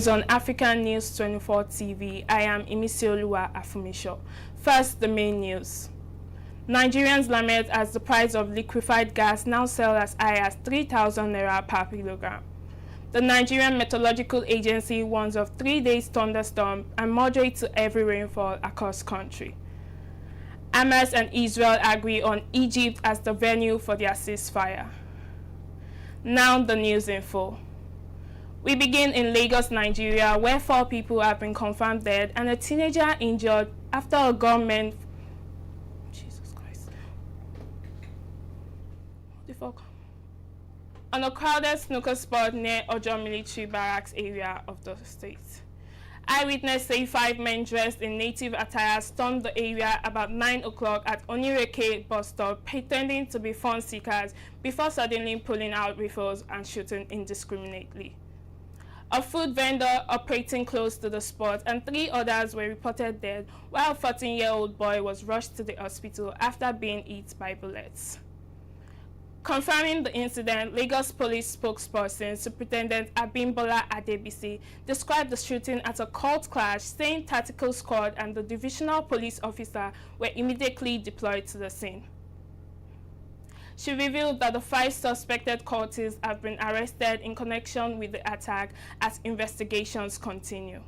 news on African News 24 TV. I am Imisioluwa Afumisho. First, the main news. Nigerians lament as the price of liquefied gas now sells as high as 3,000 naira per kilogram. The Nigerian Meteorological Agency warns of 3 days thunderstorm and moderate to heavy rainfall across country. Hamas and Israel agree on Egypt as the venue for their ceasefire. Now the news in full. We begin in Lagos, Nigeria, where 4 people have been confirmed dead and a teenager injured after a gunman. Jesus Christ. What the fuck? On a crowded snooker spot near Ojo Military Barracks area of the state. Eyewitnesses say 5 men dressed in native attire stormed the area about 9 o'clock at Onireke bus stop, pretending to be fun seekers before suddenly pulling out rifles and shooting indiscriminately. A food vendor operating close to the spot and 3 others were reported dead, while a 14-year-old boy was rushed to the hospital after being hit by bullets. Confirming the incident, Lagos Police spokesperson Superintendent Abimbola Adebisi described the shooting as a cult clash, saying tactical squad and the divisional police officer were immediately deployed to the scene. She revealed that the 5 suspected cultists have been arrested in connection with the attack as investigations continue.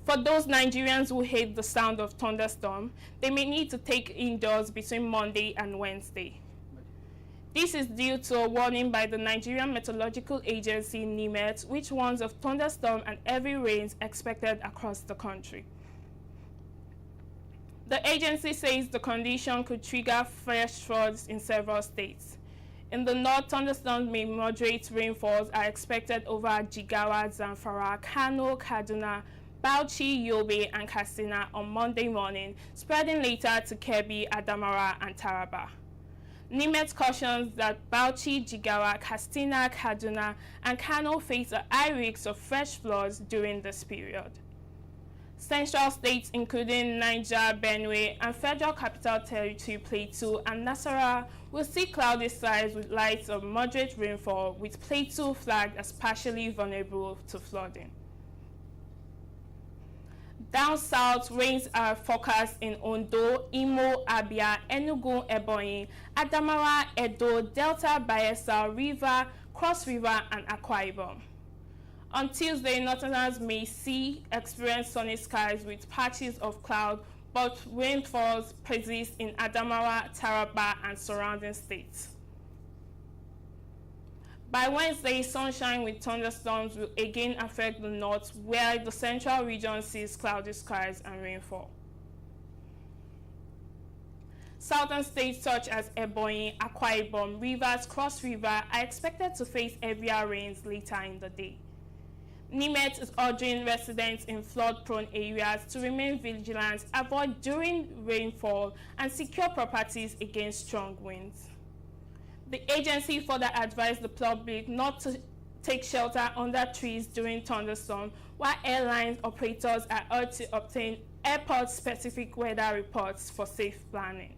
For those Nigerians who hate the sound of thunderstorm, they may need to take indoors between Monday and Wednesday. This is due to a warning by the Nigerian Meteorological Agency, NIMET, which warns of thunderstorm and heavy rains expected across the country. The agency says the condition could trigger fresh floods in several states. In the north, thunderstorms with moderate rainfalls are expected over Jigawa, Zamfara, Kano, Kaduna, Bauchi, Yobe, and Katsina on Monday morning, spreading later to Kebbi, Adamawa, and Taraba. NIMET cautions that Bauchi, Jigawa, Katsina, Kaduna, and Kano face a high risk of fresh floods during this period. Central states including Niger, Benue, and Federal Capital Territory Plateau and Nasarawa will see cloudy skies with lights of moderate rainfall, with Plateau flagged as partially vulnerable to flooding. Down south, rains are forecast in Ondo, Imo, Abia, Enugu, Ebonyi, Adamawa, Edo, Delta, Bayelsa, River, Cross River, and Akwa Ibom. On Tuesday, northerners may experience sunny skies with patches of cloud, but rainfalls persist in Adamawa, Taraba, and surrounding states. By Wednesday, sunshine with thunderstorms will again affect the north, where the central region sees cloudy skies and rainfall. Southern states such as Ebonyi, Akwa Ibom, Rivers, Cross River are expected to face heavier rains later in the day. NIMET is urging residents in flood-prone areas to remain vigilant, avoid during rainfall, and secure properties against strong winds. The agency further advised the public not to take shelter under trees during thunderstorm, while airline operators are urged to obtain airport-specific weather reports for safe planning.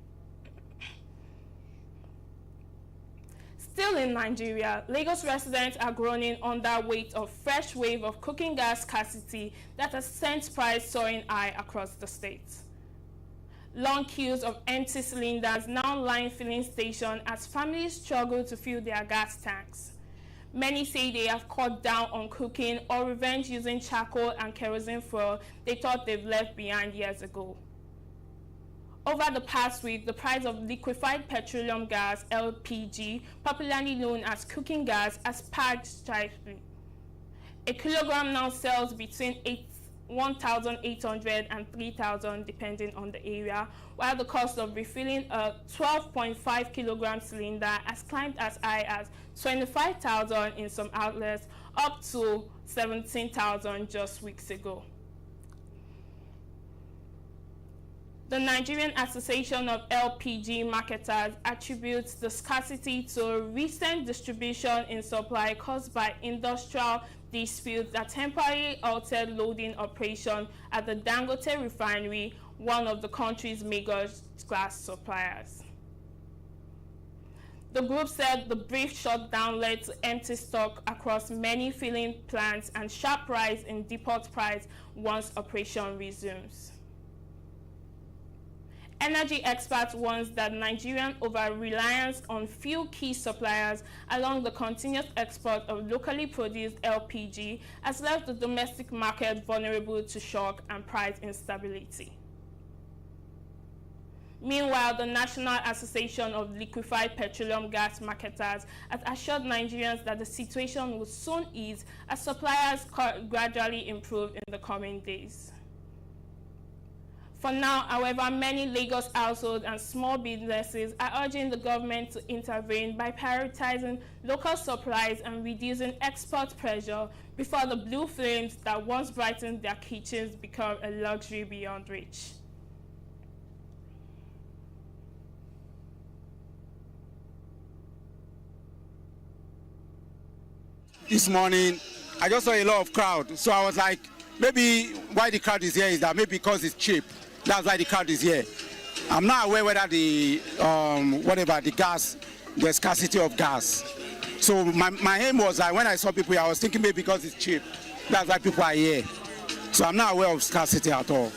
Still in Nigeria, Lagos residents are groaning under weight of fresh wave of cooking gas scarcity that has sent price soaring high across the state. Long queues of empty cylinders now line filling stations as families struggle to fill their gas tanks. Many say they have cut down on cooking or revenge using charcoal and kerosene fuel they thought they've left behind years ago. Over the past week, the price of liquefied petroleum gas, LPG, popularly known as cooking gas, has spiked sharply. A kilogram now sells between 1,800 and 3,000 depending on the area, while the cost of refilling a 12.5 kilogram cylinder has climbed as high as 25,000 in some outlets, up to 17,000 just weeks ago. The Nigerian Association of LPG Marketers attributes the scarcity to a recent distribution in supply caused by industrial disputes that temporarily altered loading operation at the Dangote refinery, one of the country's major gas suppliers. The group said the brief shutdown led to empty stock across many filling plants and sharp rise in depot price once operation resumes. Energy experts warns that Nigerian over-reliance on few key suppliers along the continuous export of locally produced LPG has left the domestic market vulnerable to shock and price instability. Meanwhile, the National Association of Liquefied Petroleum Gas Marketers has assured Nigerians that the situation will soon ease as suppliers gradually improve in the coming days. For now, however, many Lagos households and small businesses are urging the government to intervene by prioritizing local supplies and reducing export pressure before the blue flames that once brightened their kitchens become a luxury beyond reach. This morning, I just saw a lot of crowd, so I was like, maybe why the crowd is here is that maybe because it's cheap. That's why the crowd is here. I'm not aware whether the the scarcity of gas. So my aim was that when I saw people here, I was thinking maybe because it's cheap. That's why people are here. So I'm not aware of scarcity at all.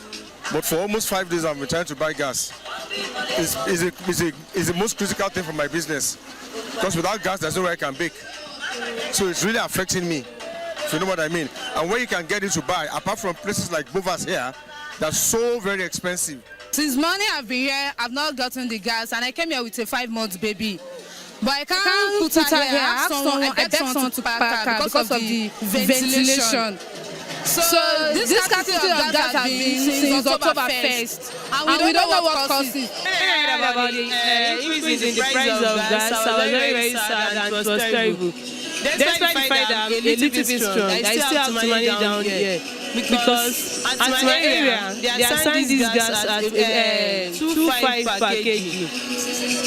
But for almost 5 days, I've been trying to buy gas. It's the most critical thing for my business. Because without gas, there's no way I can bake. So it's really affecting me, if you know what I mean. And where you can get it to buy, apart from places like Movers here, that's so very expensive. Since morning I've been here, I've not gotten the gas, and I came here with a 5-month baby. But I can't put her here. I beg someone to park her because of the ventilation. So this scarcity of gas has been since October 1st, and we don't know what causes it. When I heard about the increase in the price of gas, I was very, very sad, and it was terrible. Despite the fact that I'm a little bit strong, I still have to manage down here. Because at my area, they are selling this gas at 2.5 per kg.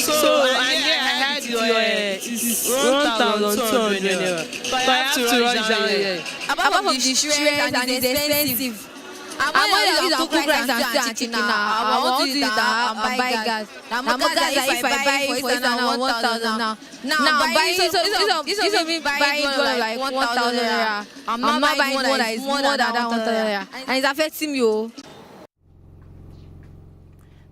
So, and here I had it is 1,200 naira. So I have to rush down here. Apart from the stress and it's expensive. I'm going to cook rice and chicken now. I want to do that and buy gas. Now if I buy for it now 1,000 now. Now buying this will be buying like 1,000 naira. I'm not buying one that is more than that 1,000 naira, and it's affecting me.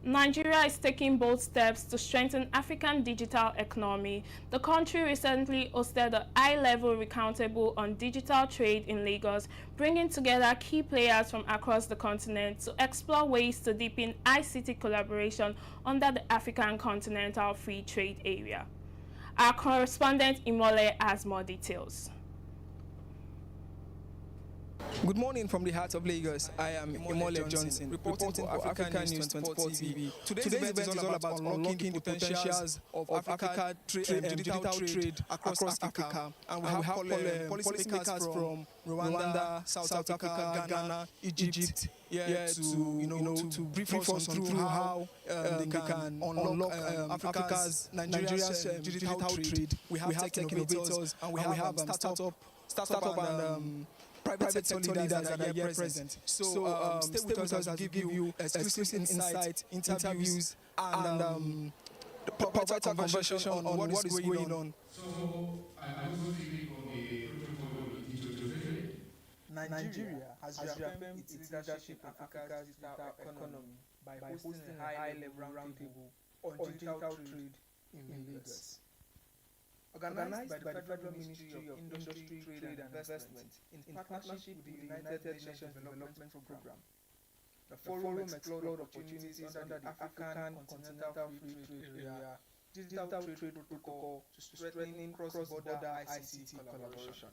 Nigeria is taking bold steps to strengthen African digital economy. The country recently hosted a high-level roundtable on digital trade in Lagos, bringing together key players from across the continent to explore ways to deepen ICT collaboration under the African Continental Free Trade Area. Our correspondent Imole has more details. Good morning from the heart of Lagos. I am Imole Johnson, reporting for African News 24 TV. Today's event is all about unlocking the potentials of Africa digital trade across Africa. And we have policymakers from Rwanda, South Africa, Ghana, Egypt, to brief us on through how they can unlock Africa's Nigeria's digital trade. We have tech innovators, and we have startup and private sector leaders that are here present. So stay with us as we give you exclusive insight, interviews, and provide a conversation on what is going on. So I also think of a protocol on digital trade. Nigeria has reaffirmed its leadership in Africa's digital economy by hosting a high-level roundtable on digital trade in Lagos. Organized by the Federal Ministry of Industry, Trade and Investment in partnership with the United Nations Development Program. The forum explored opportunities under the African Continental Free Trade Area digital trade protocol to strengthening cross-border ICT collaboration.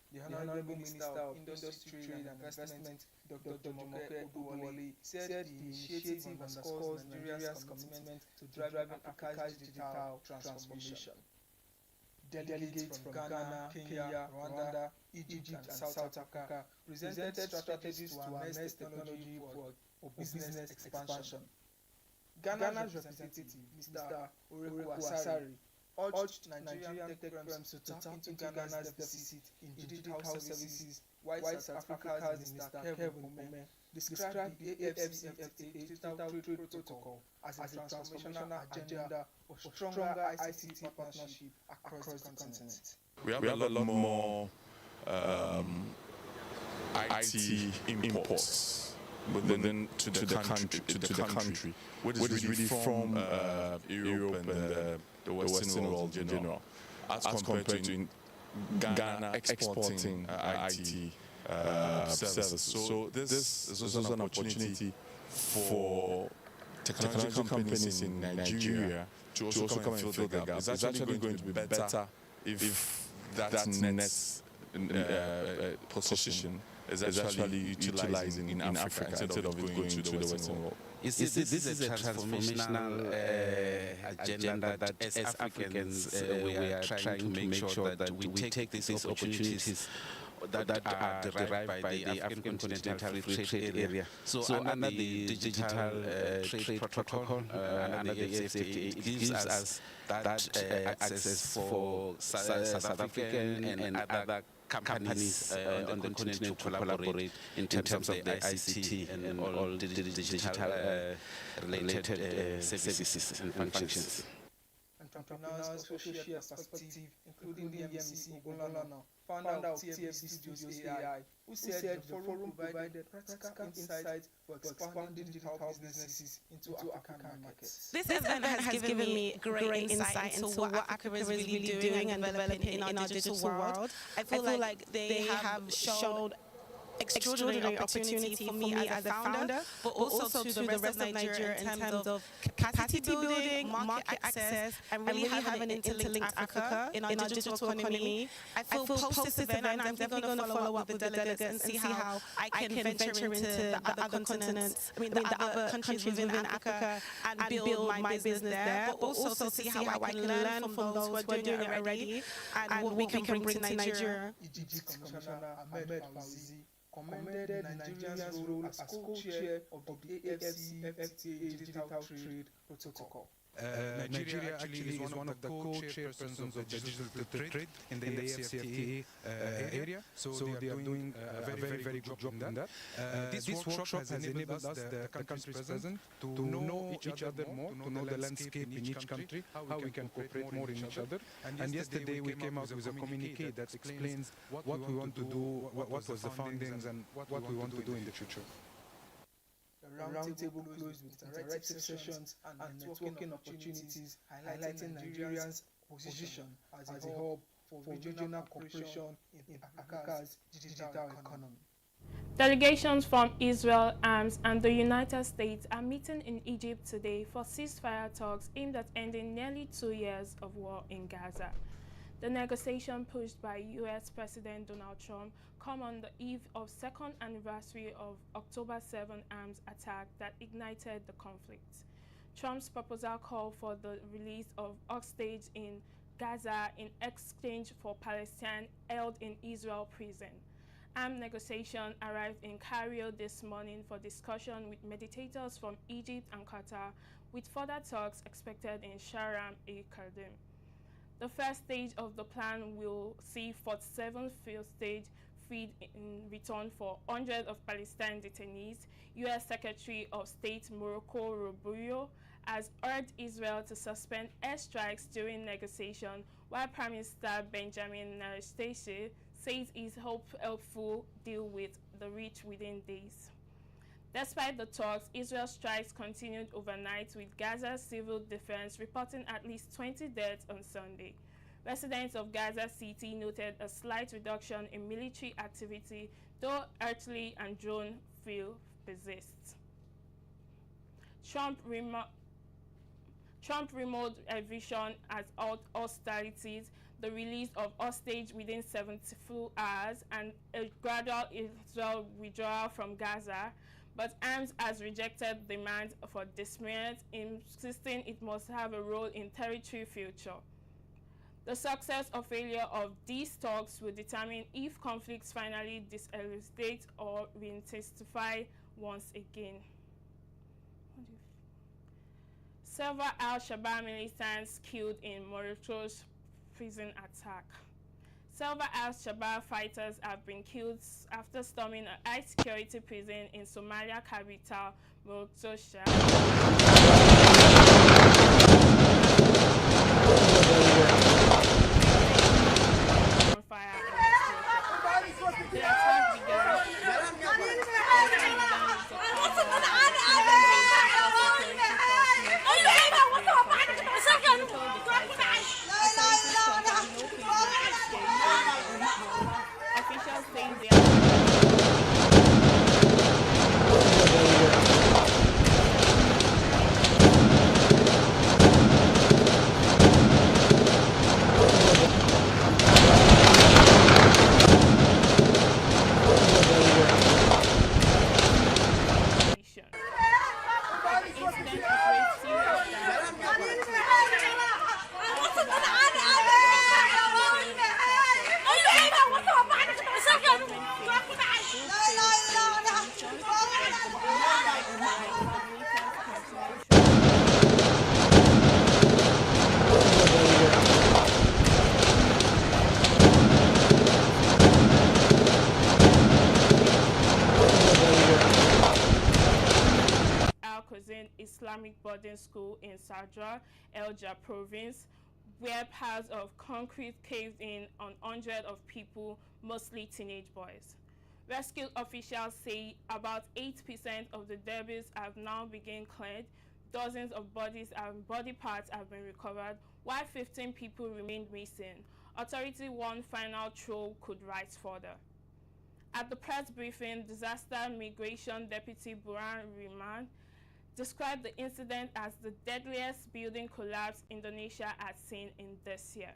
The Honorable Minister of Industry, Trade and Investment, Dr. Jumoke Oduwole, said the initiative underscores Nigeria's commitment to driving Africa's digital transformation. Delegates from Ghana, Kenya, Rwanda, Egypt, and South Africa presented strategies to harness technology for business expansion. Ghana's representative, Mr. Oreku Asari, urged Nigerian tech firms to tap into Ghana's deficit in digital services, while South Africa's Mr. Kevin Mome described the AFCFTA Digital Trade Protocol as a transformational agenda for stronger ICT partnership across the continent. We have a lot more IT imports within to the country, which is really from Europe and the Western world in general, as compared to Ghana exporting IT services. So this is also an opportunity for technology companies in Nigeria to also come and fill the gap. It's actually going to be better if that net position is actually utilizing in Africa instead of it going to the Western world. This is a transformational agenda that as Africans we are trying to make sure that we take these opportunities that are derived by the African Continental Free Trade Area. So under the Digital Trade Protocol, under the AFCFTA, it gives us that access for South African and other companies on the continent to collaborate in terms of the ICT and all the digital related services and functions. Entrepreneurs also share perspective, including the MCC Ogunlana, founder of TFC Studios AI, who said the forum provided practical insights for expanding digital businesses into African markets. This event has given me great insight into what Africa is really doing and developing in our digital world. I feel like they have shown extraordinary opportunity for me as a founder, but also to the rest of Nigeria in terms of capacity building, market access, and really having an interlinked Africa in our digital economy. I feel post this event, I'm definitely going to follow up with the delegates and see how I can venture into the other continents, the other countries within Africa and build my business there, but also see how I can learn from those who are doing it already and what we can bring to Nigeria. Egypt Commissioner Ahmed Fawzi commended Nigeria's role as co-chair of the AFCFTA Digital Trade Protocol. Nigeria actually is one of the co-chairpersons of the digital trade in the AFCFTA area, so they are doing a very good job in that. This workshop has enabled us, the countries present, to know each other more, to know the landscape in each country, how we can cooperate more in each other. And yesterday we came out with a communique that explains what we want to do, what was the foundings, and what we want to do in the future. The roundtable closed with interactive sessions and networking opportunities, highlighting Nigeria's position as a hub for regional cooperation in Africa's digital economy. Delegations from Israel, ARMS, and the United States are meeting in Egypt today for ceasefire talks aimed at ending nearly 2 years of war in Gaza. The negotiation pushed by U.S. President Donald Trump come on the eve of second anniversary of October 7 arms attack that ignited the conflict. Trump's proposal called for the release of hostages in Gaza in exchange for Palestine held in Israel prison. Armed negotiation arrived in Cairo this morning for discussion with mediators from Egypt and Qatar, with further talks expected in Sharm el-Sheikh. The first stage of the plan will see 47 field stage freed in return for hundreds of Palestine detainees. U.S. Secretary of State Marco Rubio has urged Israel to suspend airstrikes during negotiation, while Prime Minister Benjamin Netanyahu says he's hopeful deal with the reach within days. Despite the talks, Israel strikes continued overnight, with Gaza Civil Defense reporting at least 20 deaths on Sunday. Residents of Gaza City noted a slight reduction in military activity, though artillery and drone field persist. Trump removed a vision as hostilities, the release of hostage within 74 hours, and a gradual Israel withdrawal from Gaza. But ARMS has rejected demands for disarmament, insisting it must have a role in territory future. The success or failure of these talks will determine if conflicts finally de-escalate or intensify once again. Several Al-Shabaab militants killed in Morocco's prison attack. Several al-Shabaab fighters have been killed after storming a high-security prison in Somalia capital, Mogadishu. On fire and explosion. The attack officials saying they Islamic boarding school in Sadra, Elja province, where piles of concrete caved in on hundreds of people, mostly teenage boys. Rescue officials say about 8% of the debris have now been cleared. Dozens of bodies and body parts have been recovered, while 15 people remain missing. Authorities warn final throw could rise further. At the press briefing, Disaster Migration Deputy Buran Rehman described the incident as the deadliest building collapse Indonesia had seen in this year.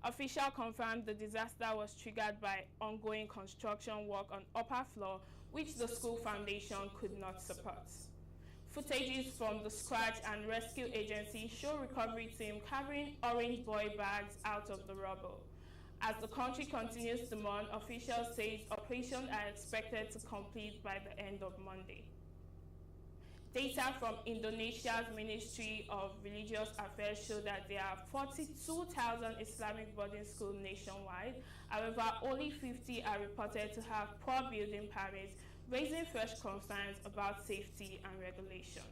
Officials confirmed the disaster was triggered by ongoing construction work on upper floor, which the school foundation could not support. Footages from the scratch and rescue agency show recovery team carrying orange boy bags out of the rubble. As the country continues to mourn, officials say operations are expected to complete by the end of Monday. Data from Indonesia's Ministry of Religious Affairs show that there are 42,000 Islamic boarding schools nationwide. However, only 50 are reported to have poor building permits, raising fresh concerns about safety and regulation.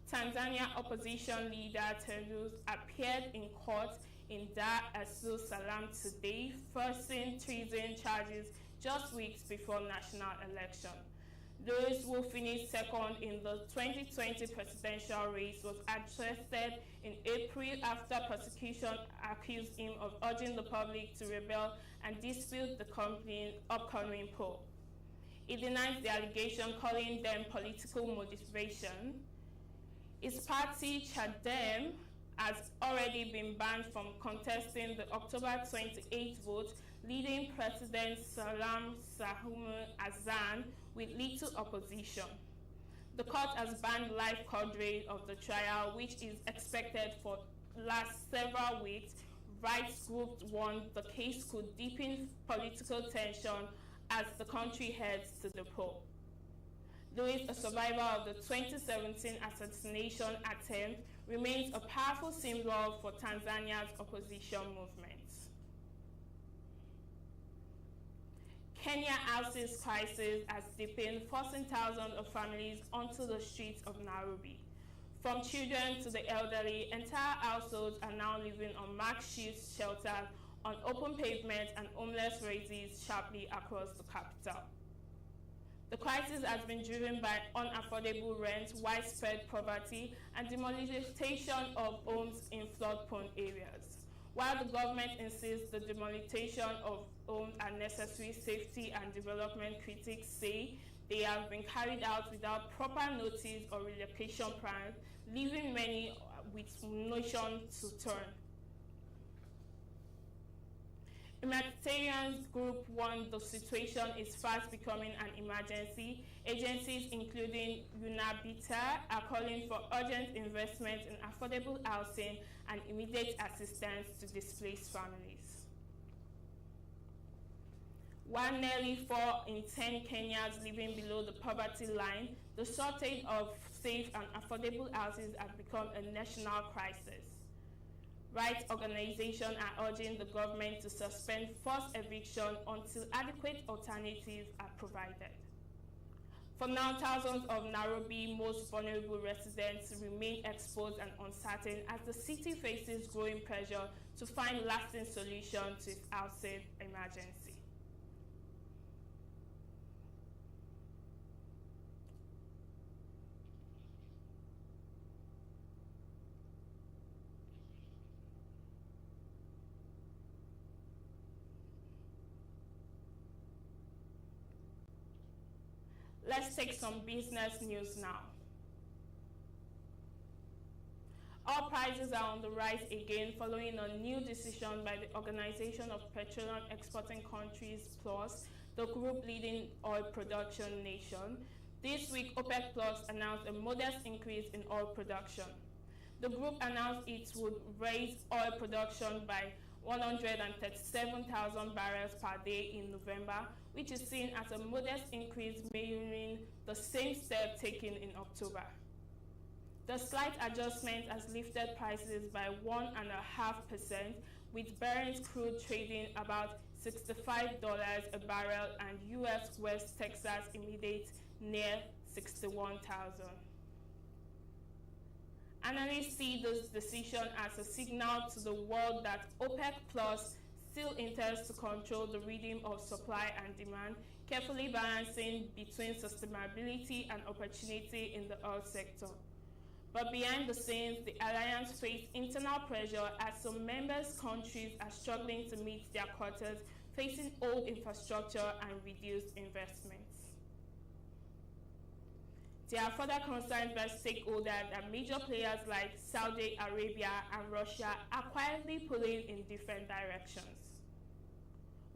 Tanzania opposition leader Tundu appeared in court in Dar es Salaam today, facing treason charges just weeks before national election. Those who finished second in the 2020 presidential race was arrested in April after prosecution accused him of urging the public to rebel and dispute the upcoming poll. He denies the allegation, calling them political motivation. His party, Chadem, has already been banned from contesting the October 28 vote, leading President Salam Sahmu Hassan with little opposition. The court has banned live coverage of the trial, which is expected for last several weeks. Rights groups warned the case could deepen political tension as the country heads to the poll. Louis, a survivor of the 2017 assassination attempt, remains a powerful symbol for Tanzania's opposition movement. Kenya houses crisis has deepened, forcing thousands of families onto the streets of Nairobi. From children to the elderly, entire households are now living on makeshift shelters on open pavements, and homeless rises sharply across the capital. The crisis has been driven by unaffordable rent, widespread poverty, and demolition of homes in flood-prone areas. While the government insists the demolition of homes are necessary, safety and development critics say they have been carried out without proper notice or relocation plans, leaving many with notion to turn. Humanitarian group warned the situation is fast becoming an emergency. Agencies including UNABITA are calling for urgent investment in affordable housing and immediate assistance to displaced families. While nearly 4 in 10 Kenyans living below the poverty line, the shortage of safe and affordable houses has become a national crisis. Rights organizations are urging the government to suspend forced eviction until adequate alternatives are provided. For now, thousands of Nairobi's most vulnerable residents remain exposed and uncertain as the city faces growing pressure to find lasting solutions to its housing emergency. Let's take some business news now. Oil prices are on the rise again following a new decision by the Organization of Petroleum Exporting Countries Plus, the group leading oil production nation. This week, OPEC Plus announced a modest increase in oil production. The group announced it would raise oil production by 137,000 barrels per day in November, which is seen as a modest increase mirroring the same step taken in October. The slight adjustment has lifted prices by 1.5%, with Brent crude trading about $65 a barrel and US West Texas Intermediate near 61,000. Analysts see this decision as a signal to the world that OPEC Plus still intends to control the rhythm of supply and demand, carefully balancing between sustainability and opportunity in the oil sector. But behind the scenes, the alliance faces internal pressure as some member countries are struggling to meet their quotas, facing old infrastructure and reduced investments. There are further concerns by stakeholders that major players like Saudi Arabia and Russia are quietly pulling in different directions.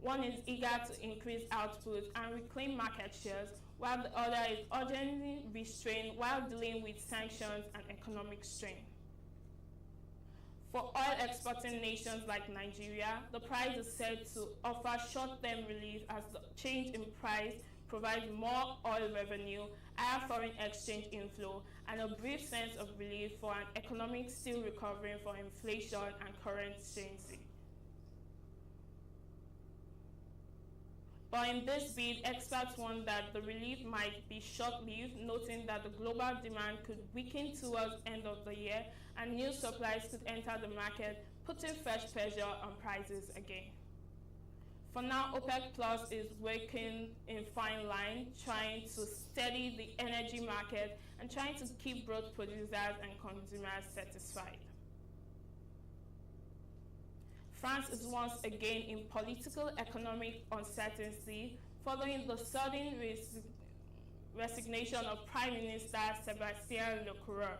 One is eager to increase output and reclaim market shares, while the other is urgently restrained while dealing with sanctions and economic strain. For oil exporting nations like Nigeria, the price is said to offer short-term relief as the change in price provides more oil revenue, higher foreign exchange inflow, and a brief sense of relief for an economy still recovering from inflation and currency. But in this bid, experts warn that the relief might be short-lived, noting that the global demand could weaken towards the end of the year and new supplies could enter the market, putting fresh pressure on prices again. For now, OPEC Plus is working in fine line, trying to steady the energy market and trying to keep both producers and consumers satisfied. France is once again in political economic uncertainty following the sudden resignation of Prime Minister Sébastien Lecornu.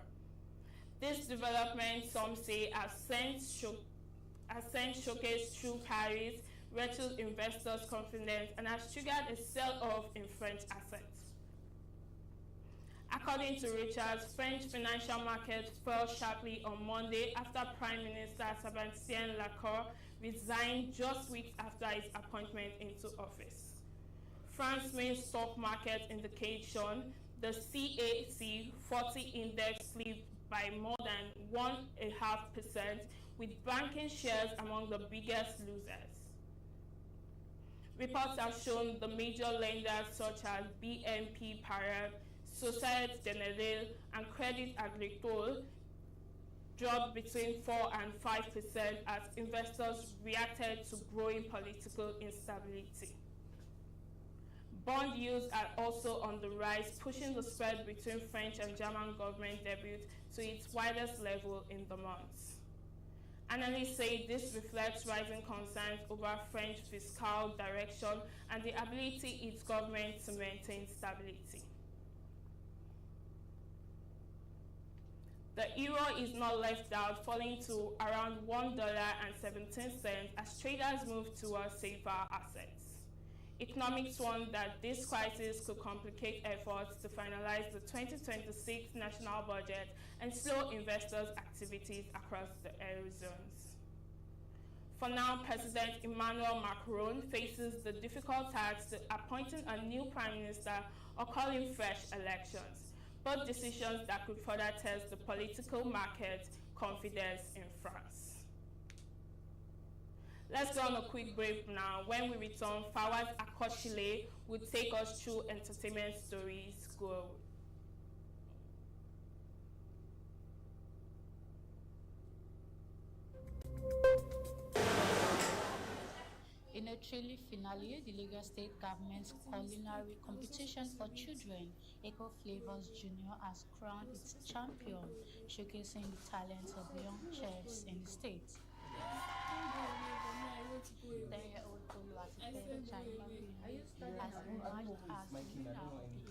This development, some say, has sent showcase through Paris, rattled investors' confidence, and has triggered a sell-off in French assets. According to Reuters, French financial markets fell sharply on Monday after Prime Minister Sébastien Lecornu resigned just weeks after his appointment into office. France's main stock market indication, the CAC 40 index slipped by more than 1.5%, with banking shares among the biggest losers. Reports have shown the major lenders such as BNP Paribas, Société Générale, and Crédit Agricole dropped between 4 and 5% as investors reacted to growing political instability. Bond yields are also on the rise, pushing the spread between French and German government debt to its widest level in the months. Analysts say this reflects rising concerns over French fiscal direction and the ability of its government to maintain stability. The euro is not left out, falling to around $1.17 as traders move towards safer assets. Economics warn that this crisis could complicate efforts to finalize the 2026 national budget and slow investors' activities across the Eurozones. For now, President Emmanuel Macron faces the difficult task of appointing a new prime minister or calling fresh elections, both decisions that could further test the political market confidence in France. Let's go on a quick break now. When we return, Fawaz Akoshile will take us through entertainment stories. Go. In a trilogy finale, the Lagos State government's culinary competition for children, Eco Flavors Junior, has crowned its champion, showcasing the talents of young chefs in the state. 10-year-old Oluwatipere Chaimabi has emerged as the winner of the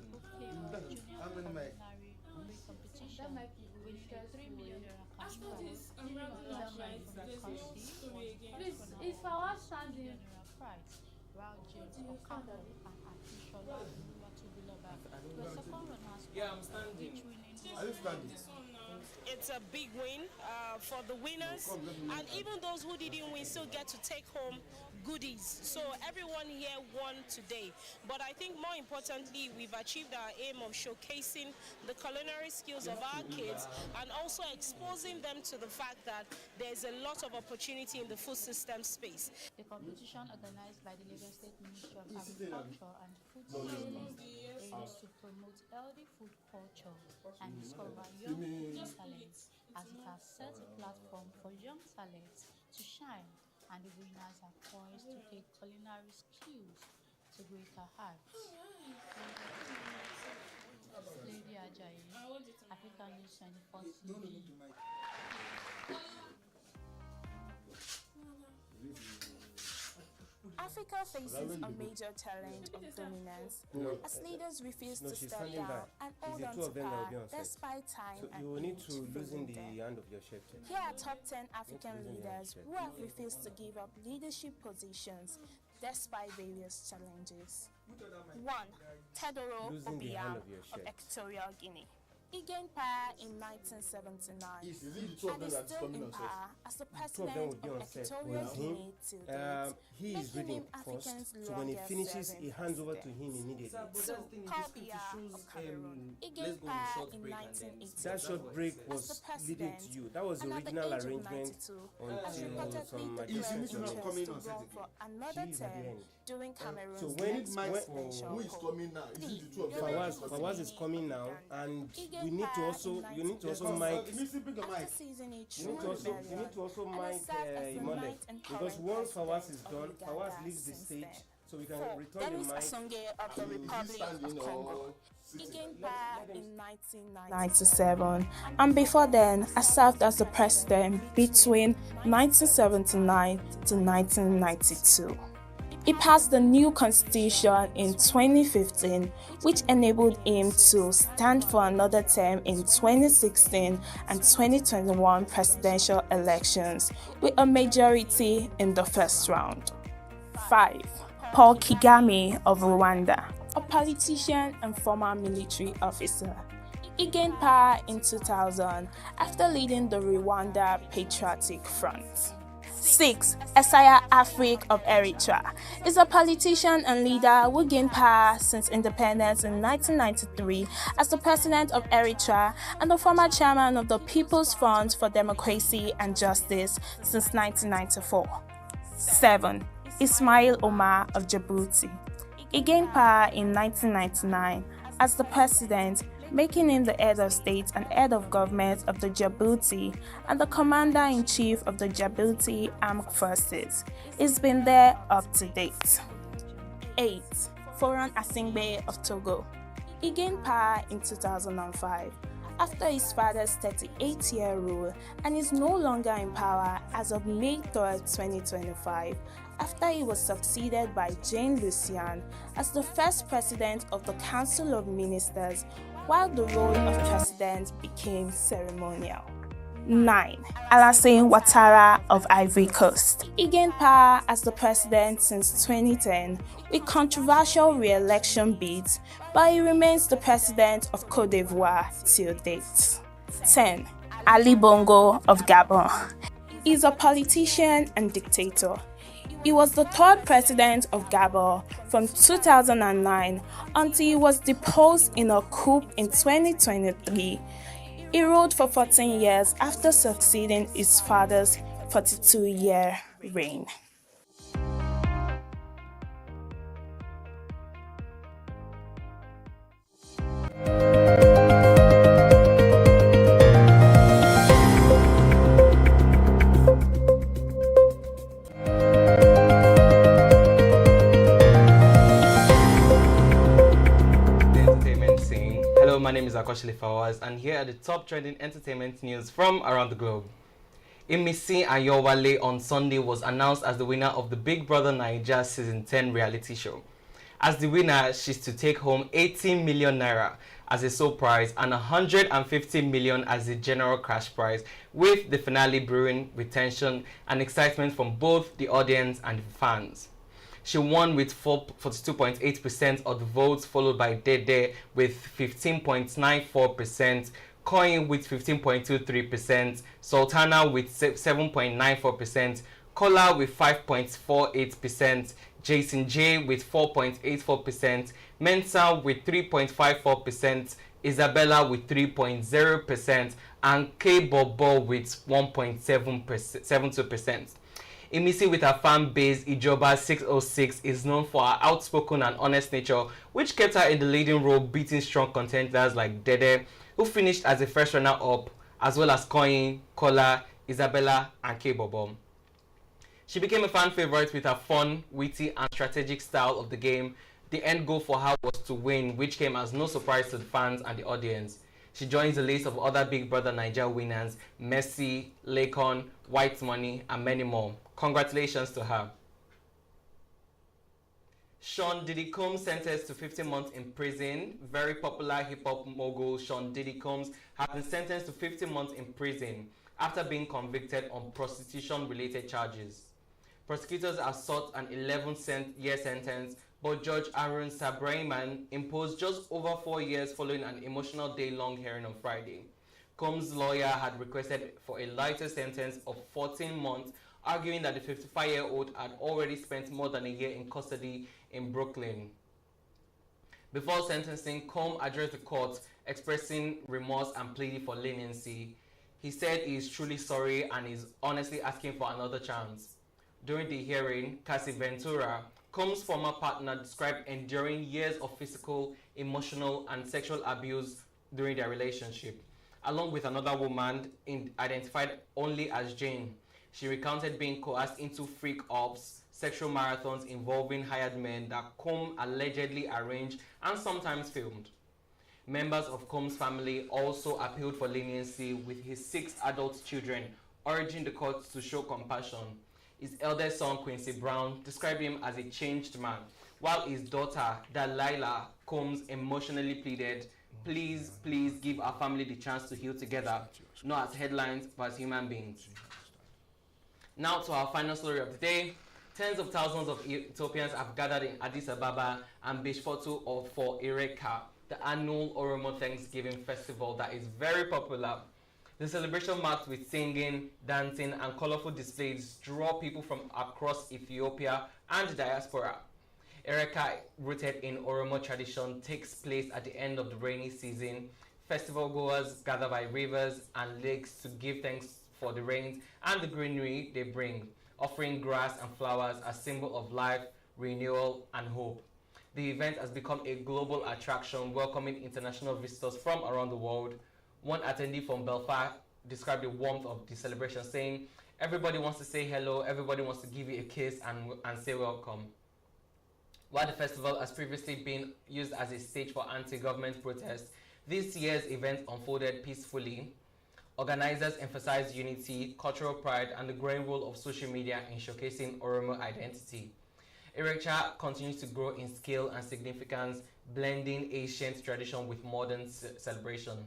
Eco Flavors Junior Culinary competition, winning a 3 million naira cash prize. It's for us standing. Prize, while James Okafor and Atishola Oluwatobiloba were second runners. Yeah, I'm standing. Are you standing? It's a big win for the winners, and even those who didn't win still get to take home goodies. So everyone here won today. But I think more importantly, we've achieved our aim of showcasing the culinary skills of our kids and also exposing them to the fact that there's a lot of opportunity in the food system space. The competition, organized by the Lagos State Ministry of Agriculture and Food Safety, aims to promote healthy food culture and discover young food talents, as it has set a platform for young talents to shine, and the winners are poised to take culinary skills to greater heights. Lady Ajayi, African News 24 TV. Africa faces a major challenge of dominance as leaders refuse to step down and hold on to power despite time and you will need to age loosen the them. hand of your shirt. Here are top 10 African leaders who have refused to give up leadership positions despite various challenges. 1. Tedoro Losing the hand Obiang of your of shirt. Equatorial Guinea. He gained power in 1979 and is still in power as the president of Equatorial Guinea till date, He is making reading him first, Africa's so when he longest finishes, serving he hands over to president. him immediately. 2. Paul Biya of Cameroon. He gained power in 1980 That short break as was the leading president, to you. That was the and at the original age of arrangement 92, until has reportedly some declared his interest to run for another term during Cameroon's So when next presidential poll. Fawaz is coming now, and He we gained need to power also in you need to also 1980 mic. after seizing a You true need to also rebellion, and mic has served as the Imole, ninth and because current once Fawaz is president done, of Fawaz Uganda leaves the since stage, then. so we can 4. return Denis the mic. Asonge of the Republic of Congo. He gained power in 1997, and before then, has served as the president between 1979 to 1992. He passed the new constitution in 2015, which enabled him to stand for another term in 2016 and 2021 presidential elections with a majority in the first round. 5. Paul Kagame of Rwanda, a politician and former military officer. He gained power in 2000 after leading the Rwanda Patriotic Front. 6. Isaiah Afrik of Eritrea is a politician and leader who gained power since independence in 1993 as the president of Eritrea and the former chairman of the People's Front for Democracy and Justice since 1994. 7. Ismail Omar of Djibouti. He gained power in 1999 as the president, making him the head of state and head of government of the Djibouti and the commander-in-chief of the Djibouti Armed Forces. He's been there up to date. 8. Foran Asingbe of Togo. He gained power in 2005 after his father's 38-year rule and is no longer in power as of May 3, 2025, after he was succeeded by Jane Lucian as the first president of the Council of Ministers, while the role of president became ceremonial. 9. Alassane Ouattara of Ivory Coast. He gained power as the president since 2010 with controversial re-election bids, but he remains the president of Côte d'Ivoire till date. 10. Ali Bongo of Gabon. He is a politician and dictator. He was the third president of Gabon from 2009 until he was deposed in a coup in 2023. He ruled for 14 years after succeeding his father's 42-year reign. Hello, my name is Akoshile Fawaz, and here are the top trending entertainment news from around the globe. Imisi Ayowale on Sunday was announced as the winner of the Big Brother Naija Season 10 reality show. As the winner, she's to take home 80 million naira as a sole prize and 150 million as a general cash prize, with the finale brewing with tension and excitement from both the audience and the fans. She won with 42.8% of the votes, followed by Dede with 15.94%, Coin with 15.23%, Sultana with 7.94%, Kola with 5.48%, Jason J with 4.84%, Mensa with 3.54%, Isabella with 3.0%, and K Bobo with 1.72%. Imisi, with her fan base Ijoba 606, is known for her outspoken and honest nature, which kept her in the leading role, beating strong contenders like Dede, who finished as a first runner-up, as well as Koyin, Kola, Isabella, and K Bobo. She became a fan favorite with her fun, witty, and strategic style of the game. The end goal for her was to win, which came as no surprise to the fans and the audience. She joins the list of other Big Brother Naija winners, Messi, Lakon, White Money, and many more. Congratulations to her. Sean Diddy Combs sentenced to 15 months in prison. Very popular hip-hop mogul Sean Diddy Combs has been sentenced to 15 months in prison after being convicted on prostitution-related charges. Prosecutors have sought an 11-year sentence, but Judge Arun Sabraiman imposed just over 4 years following an emotional day-long hearing on Friday. Combs' lawyer had requested for a lighter sentence of 14 months, arguing that the 55-year-old had already spent more than a year in custody in Brooklyn. Before sentencing, Combs addressed the court, expressing remorse and pleading for leniency. He said he is truly sorry and is honestly asking for another chance. During the hearing, Cassie Ventura, Combs' former partner, described enduring years of physical, emotional, and sexual abuse during their relationship, along with another woman identified only as Jane. She recounted being coerced into freak ops, sexual marathons involving hired men that Combs allegedly arranged and sometimes filmed. Members of Combs' family also appealed for leniency, with his 6 adult children urging the court to show compassion. His eldest son, Quincy Brown, described him as a changed man, while his daughter, Delilah Combs, emotionally pleaded, please give our family the chance to heal together, not as headlines, but as human beings. Now to our final story of the day. Tens of thousands of Ethiopians have gathered in Addis Ababa and Bishfotu for Ireka, the annual Oromo Thanksgiving festival that is very popular. The celebration marked with singing, dancing, and colorful displays draw people from across Ethiopia and the diaspora. Ireka, rooted in Oromo tradition, takes place at the end of the rainy season. Festival goers gather by rivers and lakes to give thanks for the rains and the greenery they bring, offering grass and flowers as symbol of life, renewal, and hope. The event has become a global attraction, welcoming international visitors from around the world. One attendee from Belfast described the warmth of the celebration, saying, everybody wants to say hello, everybody wants to give you a kiss and say welcome. While the festival has previously been used as a stage for anti-government protests, this year's event unfolded peacefully. Organizers emphasized unity, cultural pride, and the growing role of social media in showcasing Oromo identity. Ireka continues to grow in scale and significance, blending ancient tradition with modern celebration.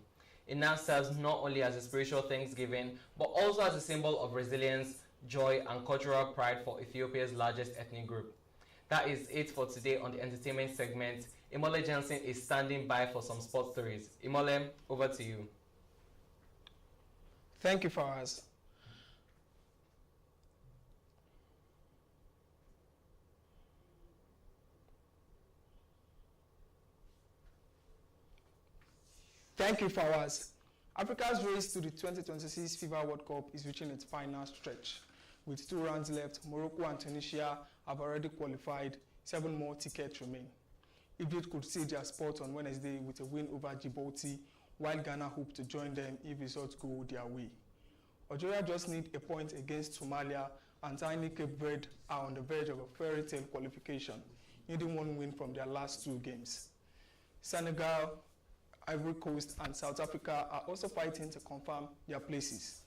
It now serves not only as a spiritual thanksgiving, but also as a symbol of resilience, joy, and cultural pride for Ethiopia's largest ethnic group. That is it for today on the entertainment segment. Imole Jensen is standing by for some sports stories. Imole, over to you. Thank you, Fawaz. Thank you, Fawaz. Africa's race to the 2026 FIFA World Cup is reaching its final stretch. With 2 rounds left, Morocco and Tunisia have already qualified. 7 more tickets remain. Egypt could seal their spot on Wednesday with a win over Djibouti, while Ghana hope to join them if results go their way. Algeria just need a point against Somalia, and tiny Cape Verde are on the verge of a fairy tale qualification, needing 1 win from their last 2 games. Senegal Ivory Coast, and South Africa are also fighting to confirm their places.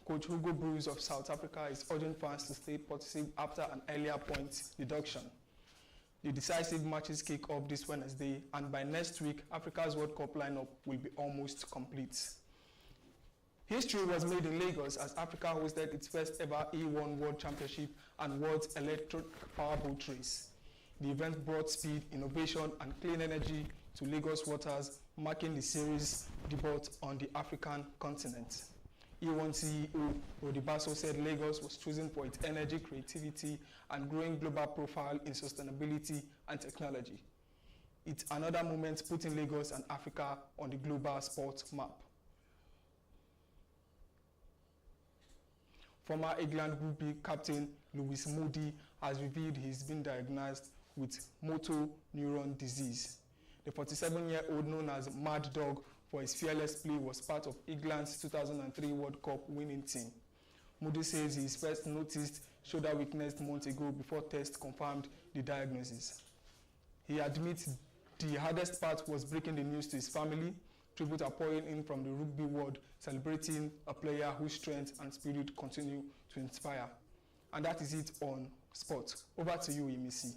Coach Hugo Broos of South Africa is urging fans to stay positive after an earlier point deduction. The decisive matches kick off this Wednesday, and by next week, Africa's World Cup lineup will be almost complete. History was made in Lagos as Africa hosted its first ever A1 World Championship and World Electric Powerboat Race. The event brought speed, innovation, and clean energy to Lagos waters, marking the series' debut on the African continent. E1 CEO Rodibaso said Lagos was chosen for its energy, creativity, and growing global profile in sustainability and technology. It's another moment putting Lagos and Africa on the global sports map. Former England Group B captain Lewis Moody has revealed he's been diagnosed with motor neuron disease. The 47-year-old, known as Mad Dog for his fearless play, was part of England's 2003 World Cup winning team. Moody says he first noticed shoulder weakness months ago before tests confirmed the diagnosis. He admits the hardest part was breaking the news to his family. Tribute are pouring in from the rugby world, celebrating a player whose strength and spirit continue to inspire. And that is it on sport. Over to you, Emisi.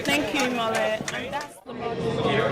Thank you, Molly. And that's the model. Yes.